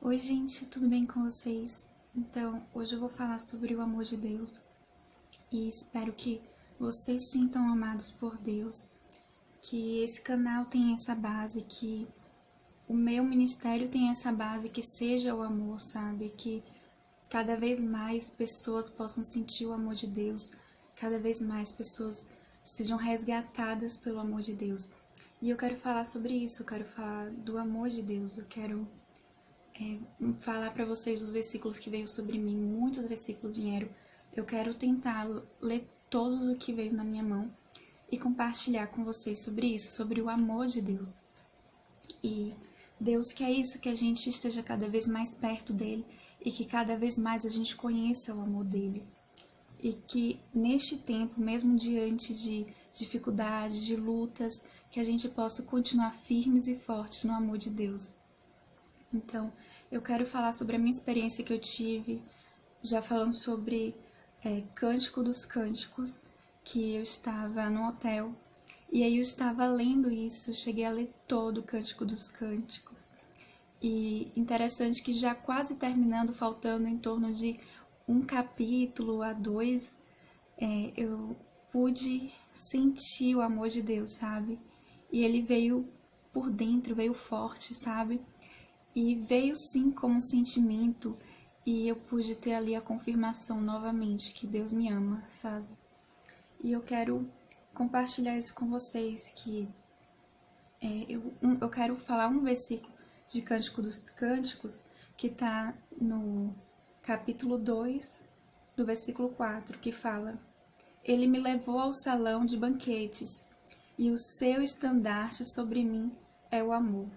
Oi, gente, tudo bem com vocês? Então, hoje eu vou falar sobre o amor de Deus e espero que vocês se sintam amados por Deus, que esse canal tenha essa base, que o meu ministério tenha essa base, que seja o amor, sabe? Que cada vez mais pessoas possam sentir o amor de Deus, cada vez mais pessoas sejam resgatadas pelo amor de Deus. E eu quero falar sobre isso, eu quero falar do amor de Deus, eu quero falar para vocês os versículos que veio sobre mim. Muitos versículos vieram. Eu quero tentar ler todos o que veio na minha mão e compartilhar com vocês sobre isso, sobre o amor de Deus. E Deus quer isso, que a gente esteja cada vez mais perto dele e que cada vez mais a gente conheça o amor dele. E que neste tempo, mesmo diante de dificuldades, de lutas, que a gente possa continuar firmes e fortes no amor de Deus. Então, eu quero falar sobre a minha experiência que eu tive, já falando sobre Cântico dos Cânticos, que eu estava no hotel, e aí eu estava lendo isso, cheguei a ler todo o Cântico dos Cânticos. E interessante que já quase terminando, faltando em torno de um capítulo a dois, eu pude sentir o amor de Deus, sabe? E ele veio por dentro, veio forte, sabe? E veio sim como um sentimento, e eu pude ter ali a confirmação novamente que Deus me ama, sabe? E eu quero compartilhar isso com vocês, que eu quero falar um versículo de Cântico dos Cânticos, que está no capítulo 2, do versículo 4, que fala: Ele me levou ao salão de banquetes, e o seu estandarte sobre mim é o amor.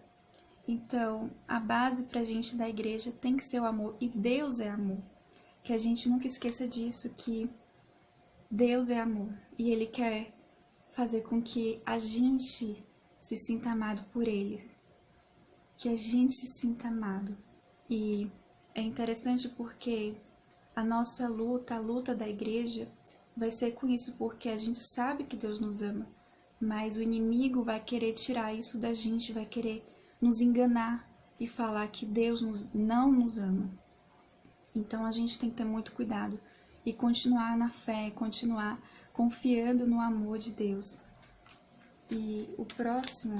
Então, a base pra gente da igreja tem que ser o amor, e Deus é amor. Que a gente nunca esqueça disso, que Deus é amor, e Ele quer fazer com que a gente se sinta amado por Ele, que a gente se sinta amado. E é interessante porque a nossa luta, a luta da igreja, vai ser com isso, porque a gente sabe que Deus nos ama, mas o inimigo vai querer tirar isso da gente, vai querer nos enganar e falar que Deus não nos ama. Então a gente tem que ter muito cuidado e continuar na fé, continuar confiando no amor de Deus. E o próximo,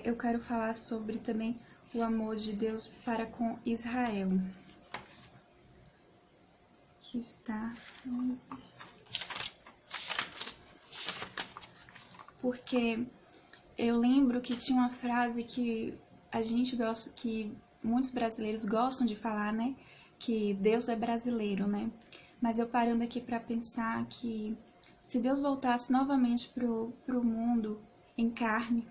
eu quero falar sobre também o amor de Deus para com Israel, que está... Porque eu lembro que tinha uma frase que a gente gosta, que muitos brasileiros gostam de falar, né? Que Deus é brasileiro, né? Mas eu parando aqui para pensar que se Deus voltasse novamente pro mundo em carne,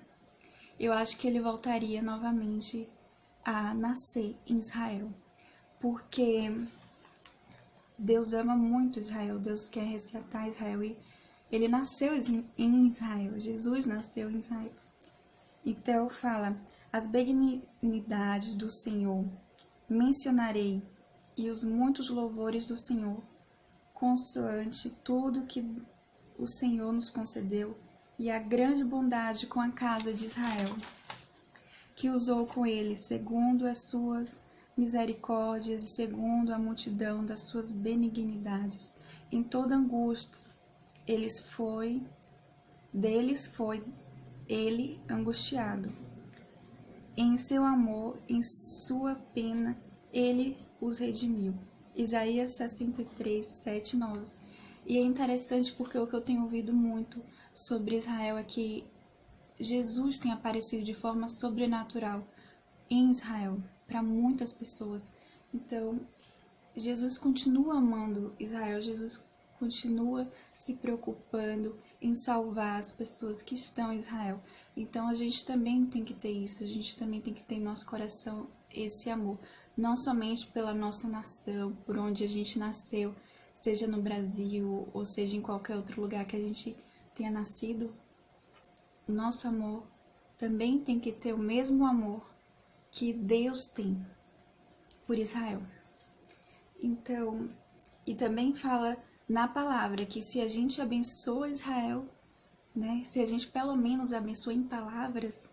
eu acho que ele voltaria novamente a nascer em Israel. Porque Deus ama muito Israel, Deus quer resgatar Israel e ele nasceu em Israel, Jesus nasceu em Israel. Então fala: as benignidades do Senhor mencionarei, e os muitos louvores do Senhor, consoante tudo que o Senhor nos concedeu, e a grande bondade com a casa de Israel, que usou com eles segundo as suas misericórdias e segundo a multidão das suas benignidades. Em toda angústia deles foi ele angustiado. Em seu amor, em sua pena, ele os redimiu. Isaías 63, 7, 9. E é interessante porque o que eu tenho ouvido muito sobre Israel é que Jesus tem aparecido de forma sobrenatural em Israel para muitas pessoas. Então, Jesus continua amando Israel, Jesus continua se preocupando em salvar as pessoas que estão em Israel. Então a gente também tem que ter isso, a gente também tem que ter em nosso coração esse amor, não somente pela nossa nação, por onde a gente nasceu, seja no Brasil ou seja em qualquer outro lugar que a gente tenha nascido. Nosso amor também tem que ter o mesmo amor que Deus tem por Israel. Então, e também fala na palavra que se a gente abençoa Israel, né, se a gente pelo menos abençoa em palavras,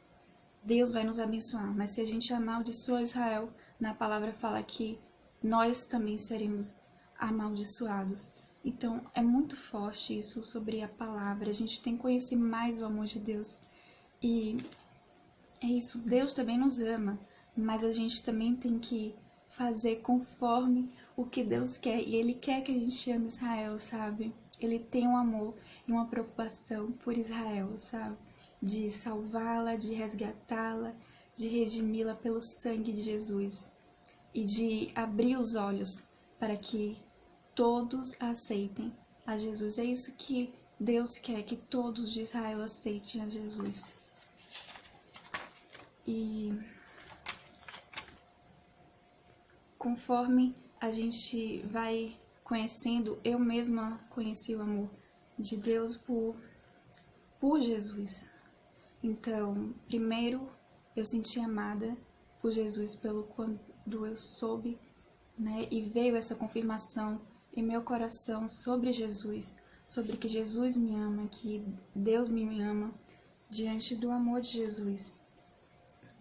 Deus vai nos abençoar. Mas se a gente amaldiçoa Israel, na palavra fala que nós também seremos amaldiçoados. Então, é muito forte isso sobre a palavra. A gente tem que conhecer mais o amor de Deus. E é isso, Deus também nos ama, mas a gente também tem que fazer conforme o que Deus quer. E Ele quer que a gente ame Israel, sabe? Ele tem um amor e uma preocupação por Israel, sabe? De salvá-la, de resgatá-la, de redimi-la pelo sangue de Jesus. E de abrir os olhos para que todos aceitem a Jesus. É isso que Deus quer, que todos de Israel aceitem a Jesus. E conforme a gente vai conhecendo, eu mesma conheci o amor de Deus por Jesus. Então, primeiro eu senti amada por Jesus pelo quando eu soube, né, e veio essa confirmação em meu coração sobre Jesus, sobre que Jesus me ama, que Deus me ama, diante do amor de Jesus.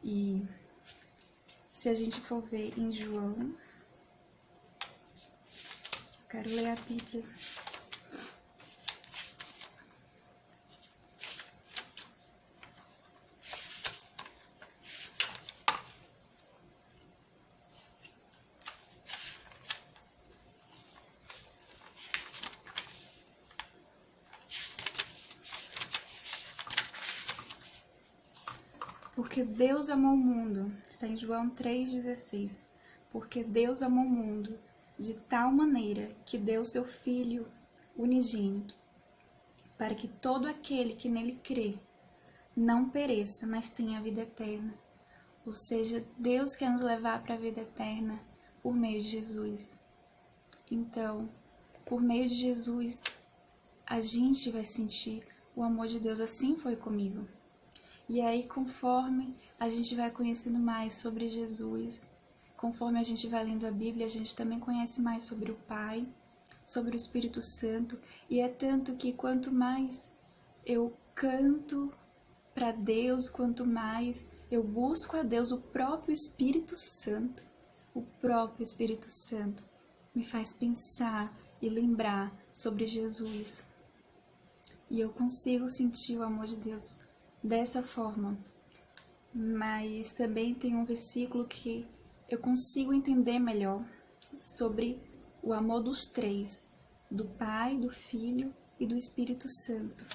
E se a gente for ver em João, quero ler a Bíblia. Porque Deus amou o mundo, está em João 3,16. Porque Deus amou o mundo de tal maneira que deu seu Filho unigênito, para que todo aquele que nele crê não pereça, mas tenha vida eterna. Ou seja, Deus quer nos levar para a vida eterna por meio de Jesus. Então, por meio de Jesus, a gente vai sentir o amor de Deus. Assim foi comigo. E aí, conforme a gente vai conhecendo mais sobre Jesus, conforme a gente vai lendo a Bíblia, a gente também conhece mais sobre o Pai, sobre o Espírito Santo. E é tanto que quanto mais eu canto para Deus, quanto mais eu busco a Deus, o próprio Espírito Santo me faz pensar e lembrar sobre Jesus. E eu consigo sentir o amor de Deus dessa forma. Mas também tem um versículo que eu consigo entender melhor sobre o amor dos três, do Pai, do Filho e do Espírito Santo,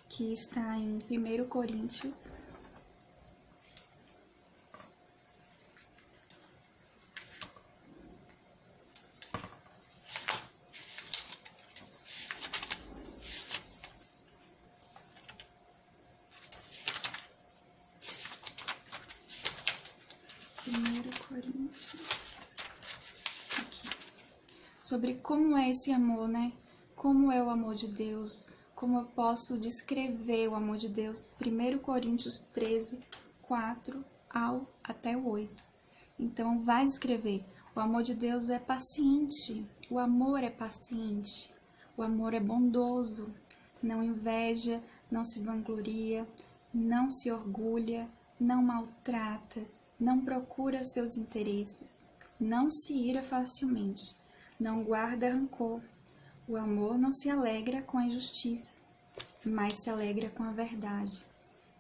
que está em 1 Coríntios. Aqui. Sobre como é esse amor, né? Como é o amor de Deus, como eu posso descrever o amor de Deus. 1 Coríntios 13, 4 até o 8. Então, vai descrever. O amor de Deus é paciente, o amor é paciente, o amor é bondoso, não inveja, não se vangloria, não se orgulha, não maltrata, não procura seus interesses, não se ira facilmente, não guarda rancor. O amor não se alegra com a injustiça, mas se alegra com a verdade.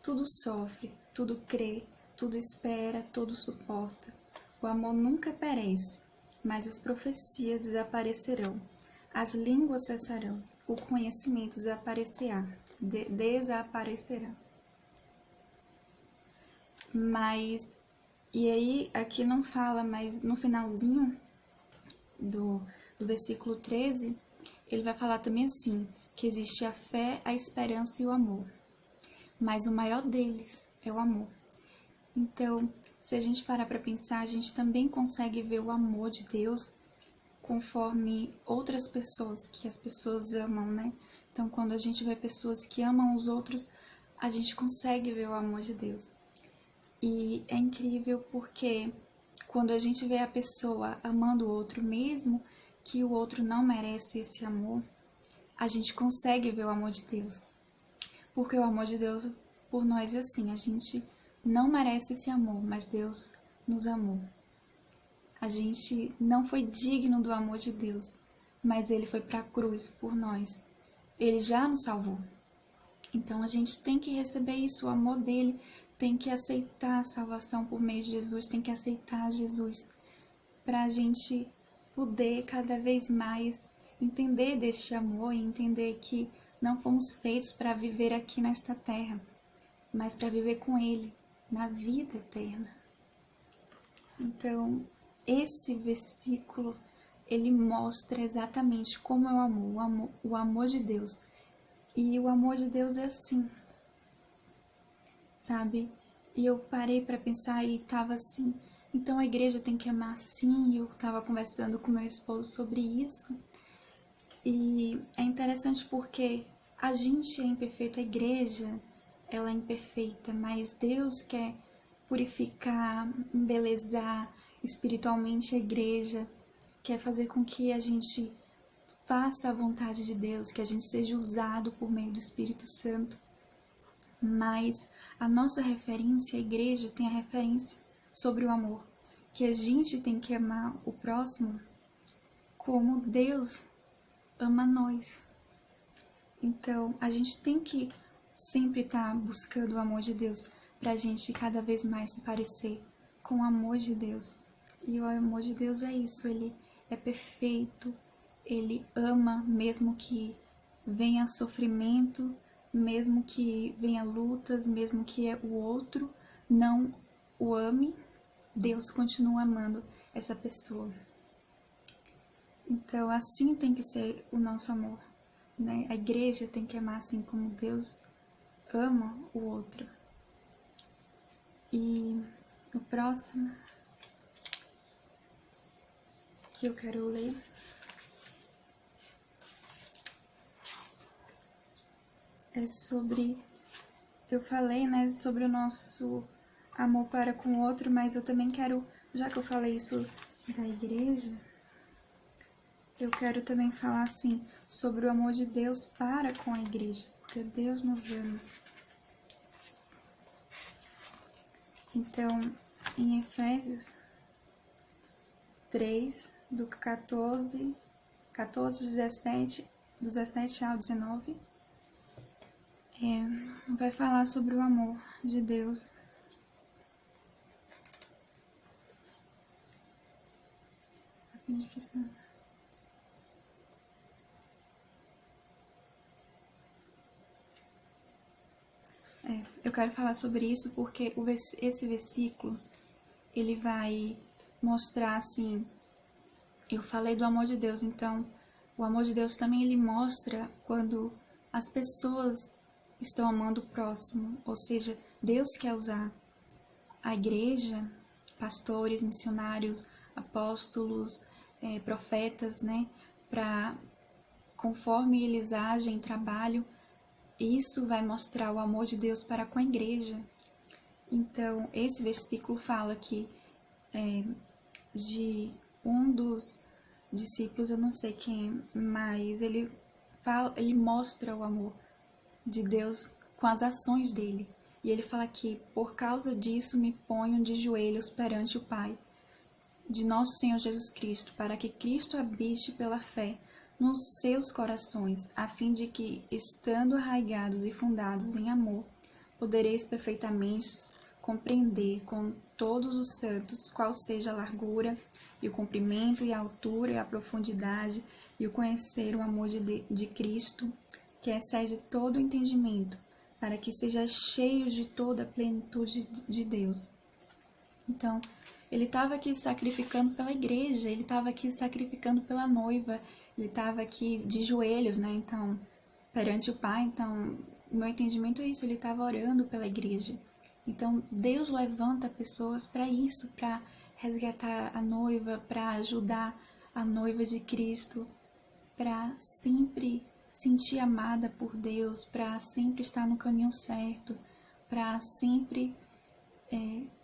Tudo sofre, tudo crê, tudo espera, tudo suporta. O amor nunca perece, mas as profecias desaparecerão, as línguas cessarão, o conhecimento desaparecerá. Mas, e aí, aqui não fala, mas no finalzinho do versículo 13, ele vai falar também assim, que existe a fé, a esperança e o amor. Mas o maior deles é o amor. Então, se a gente parar para pensar, a gente também consegue ver o amor de Deus conforme outras pessoas, que as pessoas amam, né? Então, quando a gente vê pessoas que amam os outros, a gente consegue ver o amor de Deus. E é incrível porque quando a gente vê a pessoa amando o outro, mesmo que o outro não merece esse amor, a gente consegue ver o amor de Deus. Porque o amor de Deus por nós é assim, a gente não merece esse amor, mas Deus nos amou. A gente não foi digno do amor de Deus, mas Ele foi para a cruz por nós. Ele já nos salvou. Então a gente tem que receber isso, o amor dele, tem que aceitar a salvação por meio de Jesus, tem que aceitar Jesus, para a gente poder cada vez mais entender deste amor e entender que não fomos feitos para viver aqui nesta terra, mas para viver com Ele, na vida eterna. Então, esse versículo, ele mostra exatamente como é o amor de Deus. E o amor de Deus é assim, sabe? E eu parei para pensar e tava assim, então a igreja tem que amar assim. E eu tava conversando com meu esposo sobre isso. E é interessante porque a gente é imperfeito, a igreja, ela é imperfeita, mas Deus quer purificar, embelezar espiritualmente a igreja, quer fazer com que a gente faça a vontade de Deus, que a gente seja usado por meio do Espírito Santo. Mas a nossa referência, a igreja tem a referência sobre o amor, que a gente tem que amar o próximo como Deus ama nós. Então, a gente tem que sempre estar buscando o amor de Deus para a gente cada vez mais se parecer com o amor de Deus. E o amor de Deus é isso, ele é perfeito, ele ama mesmo que venha sofrimento, mesmo que venha lutas, mesmo que o outro não o ame, Deus continua amando essa pessoa. Então, assim tem que ser o nosso amor, né? A igreja tem que amar assim como Deus ama o outro. E o próximo que eu quero ler é sobre, eu falei, né, sobre o nosso amor para com o outro, mas eu também quero, já que eu falei isso da igreja, eu quero também falar assim sobre o amor de Deus para com a igreja, porque Deus nos ama. Então, em Efésios 3, do 14, 17 ao 19, vai falar sobre o amor de Deus. Eu quero falar sobre isso porque esse versículo, ele vai mostrar assim, eu falei do amor de Deus, então o amor de Deus também ele mostra quando as pessoas estão amando o próximo, ou seja, Deus quer usar a igreja, pastores, missionários, apóstolos, profetas, né, para conforme eles agem, trabalham, isso vai mostrar o amor de Deus para com a igreja. Então, esse versículo fala que de um dos discípulos, eu não sei quem, mas ele mostra o amor de Deus com as ações dele. E ele fala que, por causa disso, me ponho de joelhos perante o Pai de nosso Senhor Jesus Cristo, para que Cristo habite pela fé nos seus corações, a fim de que, estando arraigados e fundados em amor, podereis perfeitamente compreender com todos os santos qual seja a largura, e o comprimento, e a altura, e a profundidade, e o conhecer o amor de Cristo, que excede todo o entendimento, para que sejais cheios de toda a plenitude de Deus. Então, ele estava aqui sacrificando pela igreja, ele estava aqui sacrificando pela noiva, ele estava aqui de joelhos, né? Então, perante o Pai. Então, o meu entendimento é isso, ele estava orando pela igreja. Então, Deus levanta pessoas para isso, para resgatar a noiva, para ajudar a noiva de Cristo, para sempre sentir amada por Deus, para sempre estar no caminho certo, para sempre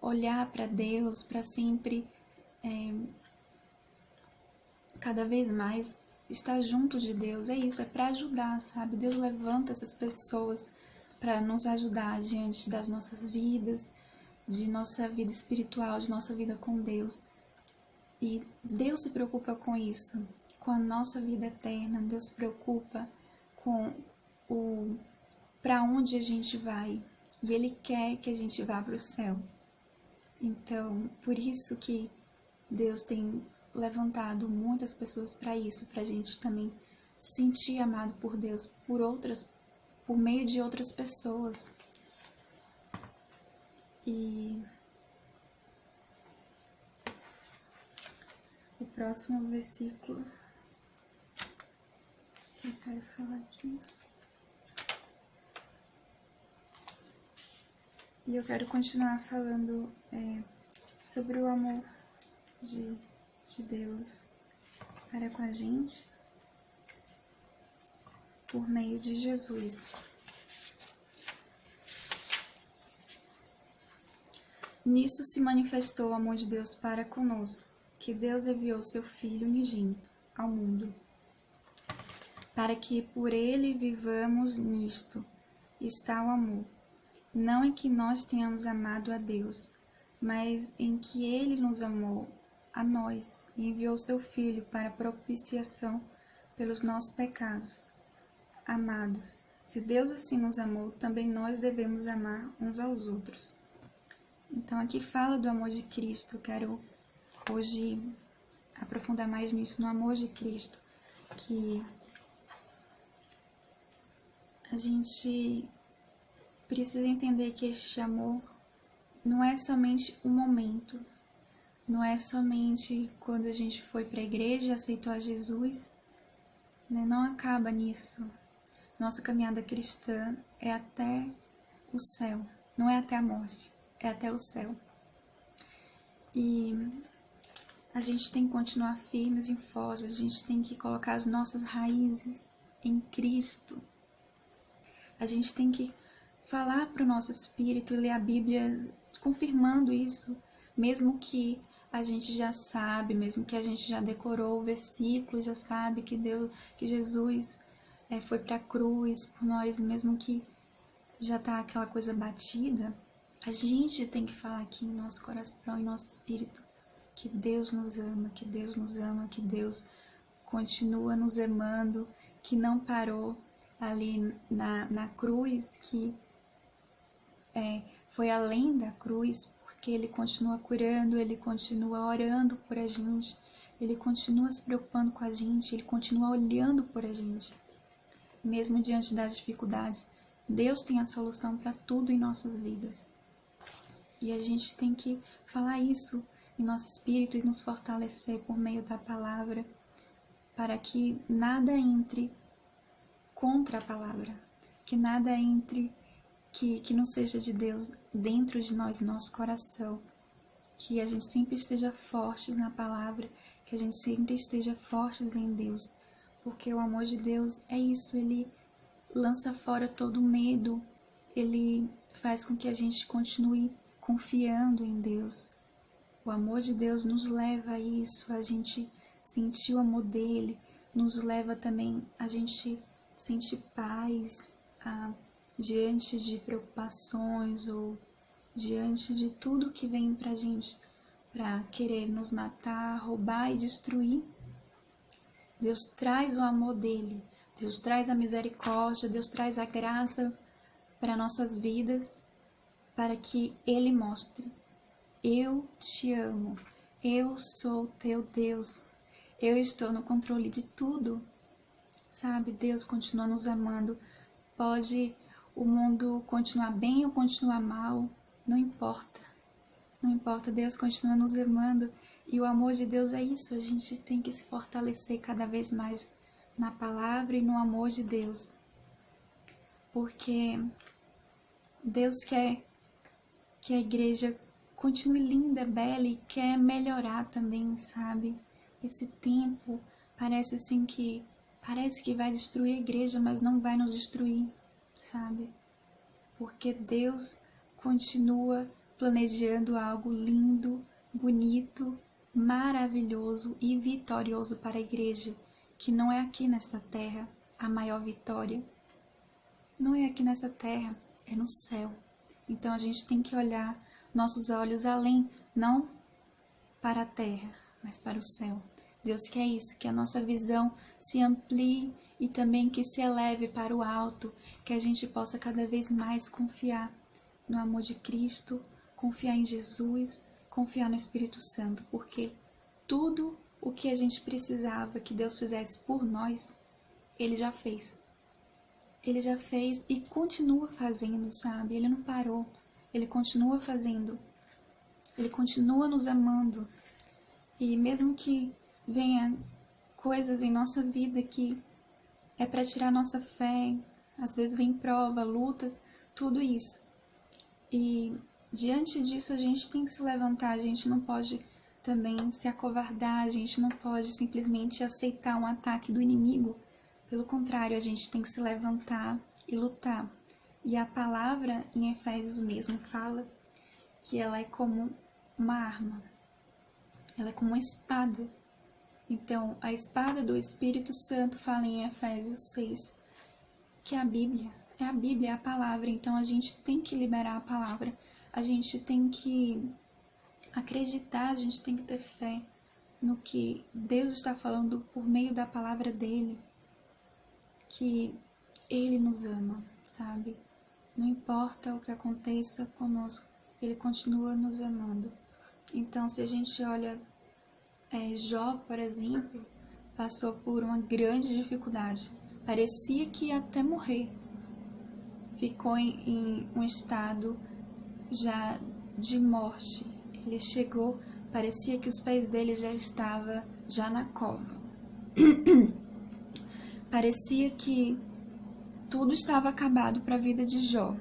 olhar para Deus, para sempre cada vez mais estar junto de Deus. É isso, é para ajudar, sabe? Deus levanta essas pessoas para nos ajudar diante das nossas vidas, de nossa vida espiritual, de nossa vida com Deus. E Deus se preocupa com isso, com a nossa vida eterna. Deus se preocupa com o para onde a gente vai. E Ele quer que a gente vá para o céu. Então, por isso que Deus tem levantado muitas pessoas para isso, para a gente também se sentir amado por Deus, por meio de outras pessoas. E o próximo versículo que eu quero falar aqui. E eu quero continuar falando sobre o amor de Deus para com a gente por meio de Jesus. Nisto se manifestou o amor de Deus para conosco, que Deus enviou seu Filho unigênito ao mundo, para que por ele vivamos. Nisto está o amor. Não em que nós tenhamos amado a Deus, mas em que Ele nos amou a nós e enviou seu Filho para propiciação pelos nossos pecados. Amados, se Deus assim nos amou, também nós devemos amar uns aos outros. Então aqui fala do amor de Cristo. Eu quero hoje aprofundar mais nisso, no amor de Cristo, que a gente precisa entender que este amor não é somente um momento, não é somente quando a gente foi para a igreja e aceitou a Jesus, né? Não acaba nisso. Nossa caminhada cristã é até o céu, não é até a morte, é até o céu. E a gente tem que continuar firmes e fortes, a gente tem que colocar as nossas raízes em Cristo. A gente tem que falar para o nosso espírito e ler a Bíblia confirmando isso, mesmo que a gente já sabe, mesmo que a gente já decorou o versículo, já sabe que Jesus foi para a cruz por nós, mesmo que já tá aquela coisa batida, a gente tem que falar aqui em nosso coração, em nosso espírito, que Deus nos ama, que Deus nos ama, que Deus continua nos amando, que não parou ali na cruz, que foi além da cruz, porque Ele continua curando, Ele continua orando por a gente, Ele continua se preocupando com a gente, Ele continua olhando por a gente. Mesmo diante das dificuldades, Deus tem a solução para tudo em nossas vidas. E a gente tem que falar isso em nosso espírito e nos fortalecer por meio da palavra, para que nada entre contra a palavra, que nada entre que não seja de Deus dentro de nós, nosso coração, que a gente sempre esteja fortes na palavra, que a gente sempre esteja fortes em Deus, porque o amor de Deus é isso, Ele lança fora todo medo, Ele faz com que a gente continue confiando em Deus. O amor de Deus nos leva a isso, a gente sentir o amor dEle, nos leva também a gente sentir paz, diante de preocupações ou diante de tudo que vem pra gente para querer nos matar, roubar e destruir. Deus traz o amor dele, Deus traz a misericórdia, Deus traz a graça para nossas vidas, para que Ele mostre: eu te amo, eu sou teu Deus, eu estou no controle de tudo, sabe? Deus continua nos amando, pode o mundo continuar bem ou continuar mal, não importa. Não importa, Deus continua nos amando. E o amor de Deus é isso, a gente tem que se fortalecer cada vez mais na palavra e no amor de Deus. Porque Deus quer que a igreja continue linda, bela e quer melhorar também, sabe? Esse tempo parece assim parece que vai destruir a igreja, mas não vai nos destruir, sabe? Porque Deus continua planejando algo lindo, bonito, maravilhoso e vitorioso para a igreja, que não é aqui nesta terra a maior vitória. Não é aqui nessa terra, é no céu. Então a gente tem que olhar nossos olhos além, não para a terra, mas para o céu. Deus quer isso, que a nossa visão se amplie e também que se eleve para o alto, que a gente possa cada vez mais confiar no amor de Cristo, confiar em Jesus, confiar no Espírito Santo, porque tudo o que a gente precisava que Deus fizesse por nós, Ele já fez. Ele já fez e continua fazendo, sabe? Ele não parou, Ele continua fazendo. Ele continua nos amando. E mesmo que venha coisas em nossa vida que é para tirar nossa fé, às vezes vem prova, lutas, tudo isso. E diante disso a gente tem que se levantar, a gente não pode também se acovardar, a gente não pode simplesmente aceitar um ataque do inimigo. Pelo contrário, a gente tem que se levantar e lutar. E a palavra em Efésios mesmo fala que ela é como uma arma, ela é como uma espada. Então, a espada do Espírito Santo fala em Efésios 6, que a Bíblia é a palavra. Então, a gente tem que liberar a palavra, a gente tem que acreditar, a gente tem que ter fé no que Deus está falando por meio da palavra dele, que Ele nos ama, sabe? Não importa o que aconteça conosco, Ele continua nos amando. Então, se a gente olha Jó, por exemplo, passou por uma grande dificuldade. Parecia que ia até morrer. Ficou em um estado já de morte. Ele chegou, parecia que os pés dele já estavam já na cova. Parecia que tudo estava acabado para a vida de Jó.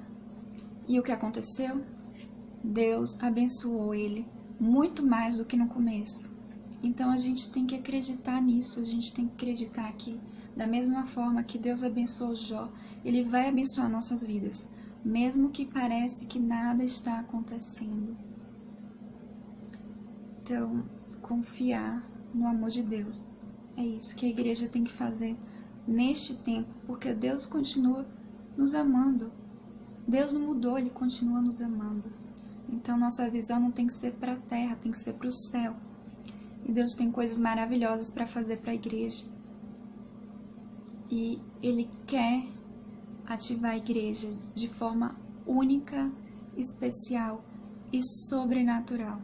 E o que aconteceu? Deus abençoou ele muito mais do que no começo. Então a gente tem que acreditar nisso, a gente tem que acreditar que da mesma forma que Deus abençoou Jó, Ele vai abençoar nossas vidas, mesmo que parece que nada está acontecendo. Então, confiar no amor de Deus, é isso que a igreja tem que fazer neste tempo, porque Deus continua nos amando. Deus não mudou, Ele continua nos amando. Então nossa visão não tem que ser para a terra, tem que ser para o céu. E Deus tem coisas maravilhosas para fazer para a igreja. E Ele quer ativar a igreja de forma única, especial e sobrenatural.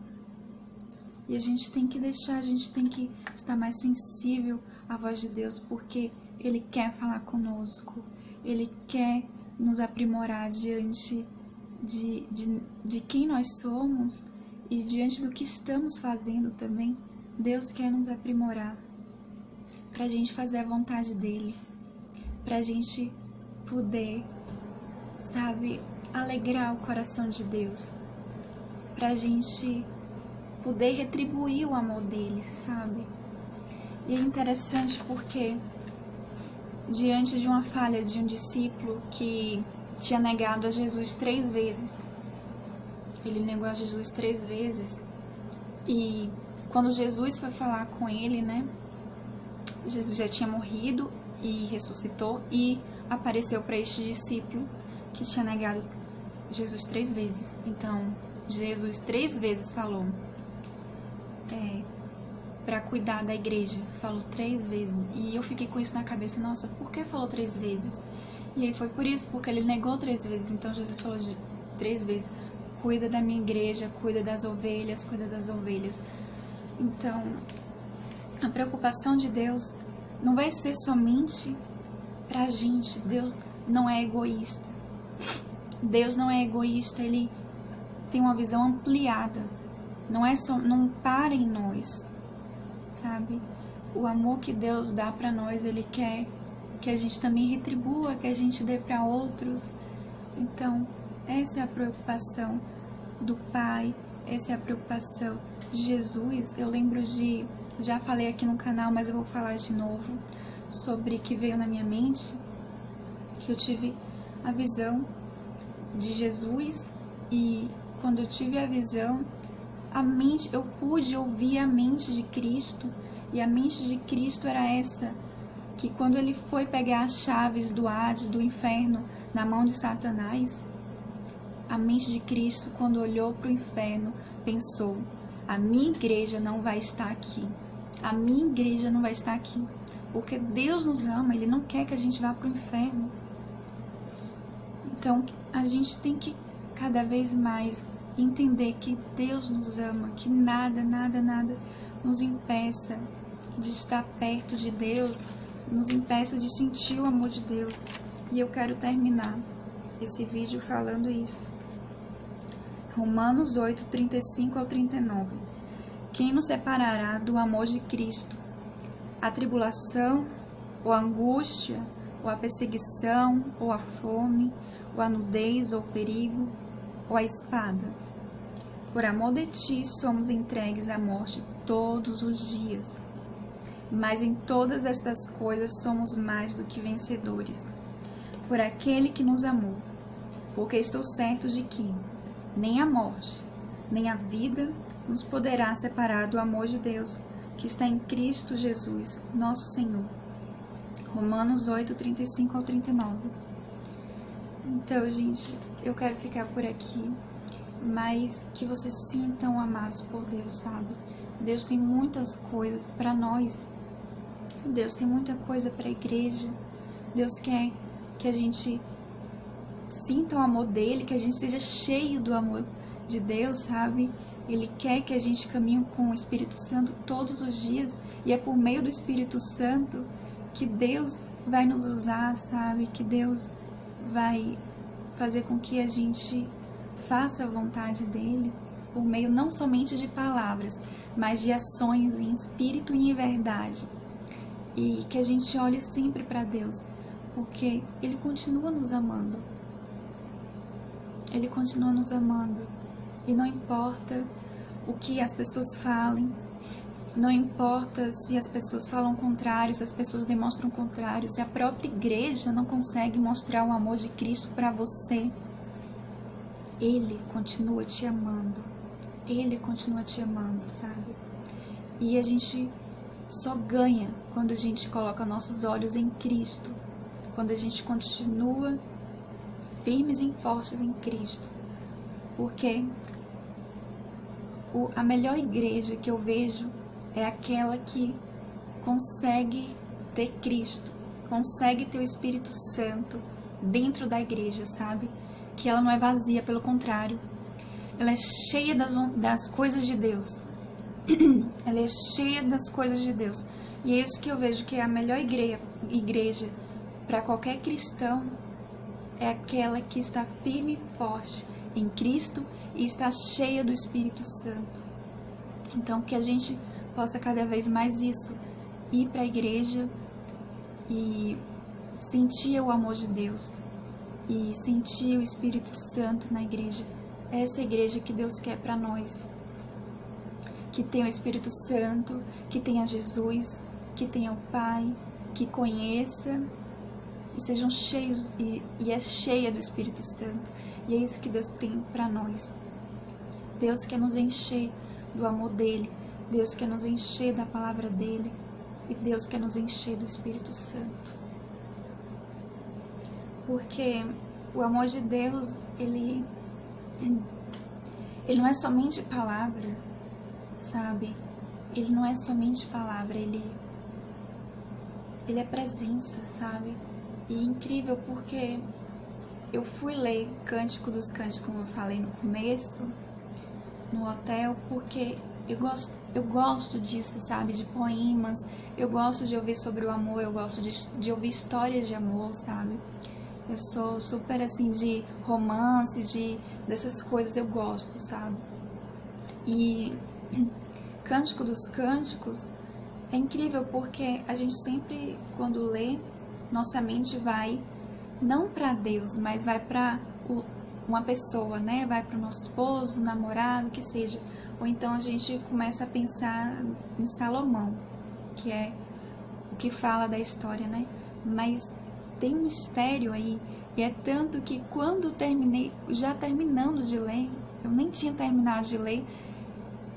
E a gente tem que deixar, a gente tem que estar mais sensível à voz de Deus, porque Ele quer falar conosco. Ele quer nos aprimorar diante de quem nós somos e diante do que estamos fazendo também. Deus quer nos aprimorar para a gente fazer a vontade dEle, para a gente poder, sabe, alegrar o coração de Deus, para a gente poder retribuir o amor dEle, sabe? E é interessante porque diante de uma falha de um discípulo que tinha negado a Jesus 3 vezes, ele negou a Jesus 3 vezes, e quando Jesus foi falar com ele, né, Jesus já tinha morrido e ressuscitou e apareceu para este discípulo que tinha negado Jesus 3 vezes. Então, Jesus 3 vezes falou para cuidar da igreja, falou 3 vezes. E eu fiquei com isso na cabeça, nossa, por que falou 3 vezes? E aí foi por isso, porque ele negou 3 vezes. Então Jesus falou 3 vezes, cuida da minha igreja, cuida das ovelhas, cuida das ovelhas. Então, a preocupação de Deus não vai ser somente pra gente. Deus não é egoísta. Deus não é egoísta, Ele tem uma visão ampliada. Não para em nós, sabe? O amor que Deus dá pra nós, Ele quer que a gente também retribua, que a gente dê para outros. Então, essa é a preocupação do Pai, essa é a preocupação de Jesus. Eu lembro já falei aqui no canal, mas eu vou falar de novo, sobre que veio na minha mente, que eu tive a visão de Jesus, e quando eu tive a visão, eu pude ouvir a mente de Cristo, e a mente de Cristo era essa, que quando ele foi pegar as chaves do Hades, do inferno, na mão de Satanás, a mente de Cristo, quando olhou para o inferno, pensou: a minha igreja não vai estar aqui. A minha igreja não vai estar aqui. Porque Deus nos ama, Ele não quer que a gente vá para o inferno. Então, a gente tem que cada vez mais entender que Deus nos ama, que nada, nada, nada nos impeça de estar perto de Deus, nos impeça de sentir o amor de Deus. E eu quero terminar esse vídeo falando isso. Romanos 8, 35 ao 39. Quem nos separará do amor de Cristo? A tribulação, ou a angústia, ou a perseguição, ou a fome, ou a nudez, ou o perigo, ou a espada? Por amor de ti somos entregues à morte todos os dias. Mas em todas estas coisas somos mais do que vencedores, por aquele que nos amou. Porque estou certo de que nem a morte, nem a vida nos poderá separar do amor de Deus, que está em Cristo Jesus, nosso Senhor. Romanos 8, 35 ao 39. Então, gente, eu quero ficar por aqui, mas que vocês se sintam amados por Deus, sabe? Deus tem muitas coisas para nós. Deus tem muita coisa para a igreja. Deus quer que a gente sinta o amor dele, que a gente seja cheio do amor de Deus, sabe? Ele quer que a gente caminhe com o Espírito Santo todos os dias, e é por meio do Espírito Santo que Deus vai nos usar, sabe? Que Deus vai fazer com que a gente faça a vontade dele, por meio não somente de palavras, mas de ações em espírito e em verdade. E que a gente olhe sempre para Deus, porque Ele continua nos amando. Ele continua nos amando. E não importa o que as pessoas falem, não importa se as pessoas falam o contrário, se as pessoas demonstram o contrário, se a própria igreja não consegue mostrar o amor de Cristo para você, Ele continua te amando. Ele continua te amando, sabe? E a gente só ganha quando a gente coloca nossos olhos em Cristo, quando a gente continua firmes e fortes em Cristo. Porque a melhor igreja que eu vejo é aquela que consegue ter Cristo, consegue ter o Espírito Santo dentro da igreja, sabe? Que ela não é vazia, pelo contrário, ela é cheia das coisas de Deus. Ela é cheia das coisas de Deus. E é isso que eu vejo que é a melhor igreja para qualquer cristão, é aquela que está firme e forte em Cristo e está cheia do Espírito Santo. Então, que a gente possa cada vez mais isso, ir para a igreja e sentir o amor de Deus e sentir o Espírito Santo na igreja. Essa é a igreja que Deus quer para nós, que tenha o Espírito Santo, que tenha Jesus, que tenha o Pai, que conheça e sejam cheios, e é cheia do Espírito Santo. E é isso que Deus tem para nós. Deus quer nos encher do amor dele, Deus quer nos encher da palavra dele, e Deus quer nos encher do Espírito Santo. Porque o amor de Deus, ele não é somente palavra, sabe? Ele não é somente palavra, ele é presença, sabe? E é incrível porque eu fui ler Cântico dos Cânticos, como eu falei no começo, no hotel, porque eu gosto disso, sabe? De poemas, eu gosto de ouvir sobre o amor, eu gosto de ouvir histórias de amor, sabe? Eu sou super assim de romance, dessas coisas eu gosto, sabe? E Cântico dos Cânticos é incrível porque a gente sempre, quando lê, nossa mente vai não para Deus, mas vai para uma pessoa, né? Vai para o nosso esposo, namorado, que seja. Ou então a gente começa a pensar em Salomão, que é o que fala da história, né? Mas tem um mistério aí, e é tanto que quando terminei, já terminando de ler, eu nem tinha terminado de ler,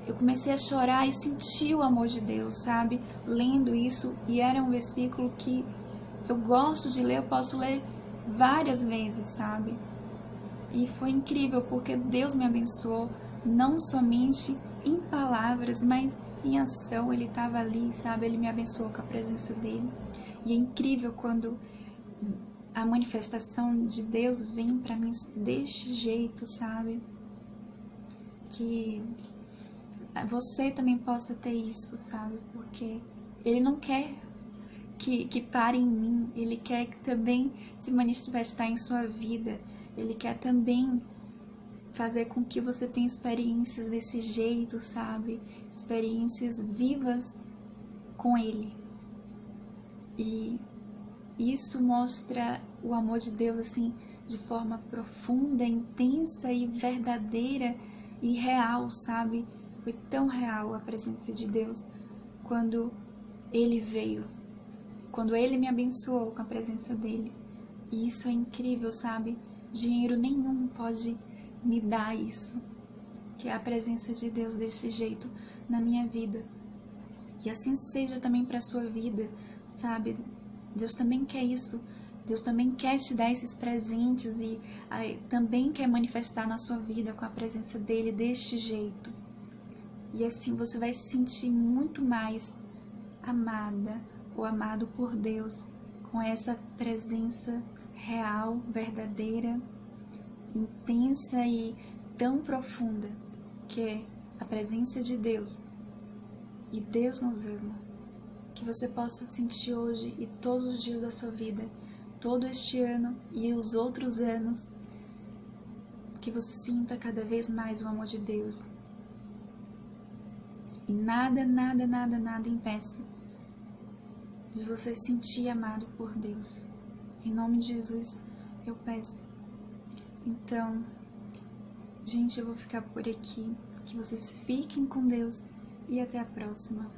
eu comecei a chorar e senti o amor de Deus, sabe? Lendo isso, e era um versículo que eu gosto de ler, eu posso ler várias vezes, sabe? E foi incrível porque Deus me abençoou, não somente em palavras, mas em ação. Ele estava ali, sabe? Ele me abençoou com a presença dele. E é incrível quando a manifestação de Deus vem para mim deste jeito, sabe? Que você também possa ter isso, sabe? Porque Ele não quer que pare em mim, Ele quer que também se manifestar em sua vida. Ele quer também fazer com que você tenha experiências desse jeito, sabe? Experiências vivas com Ele. E isso mostra o amor de Deus, assim, de forma profunda, intensa e verdadeira e real, sabe? Foi tão real a presença de Deus quando Ele veio, quando Ele me abençoou com a presença dEle. E isso é incrível, sabe? Dinheiro nenhum pode me dar isso, que é a presença de Deus desse jeito na minha vida. E assim seja também para a sua vida, sabe? Deus também quer isso. Deus também quer te dar esses presentes e também quer manifestar na sua vida com a presença dele deste jeito. E assim você vai se sentir muito mais amada ou amado por Deus com essa presença real, verdadeira, intensa e tão profunda que é a presença de Deus. E Deus nos ama. Que você possa sentir hoje e todos os dias da sua vida, todo este ano e os outros anos, que você sinta cada vez mais o amor de Deus. E nada, nada, nada, nada impeça de você se sentir amado por Deus. Em nome de Jesus, eu peço. Então, gente, eu vou ficar por aqui. Que vocês fiquem com Deus e até a próxima.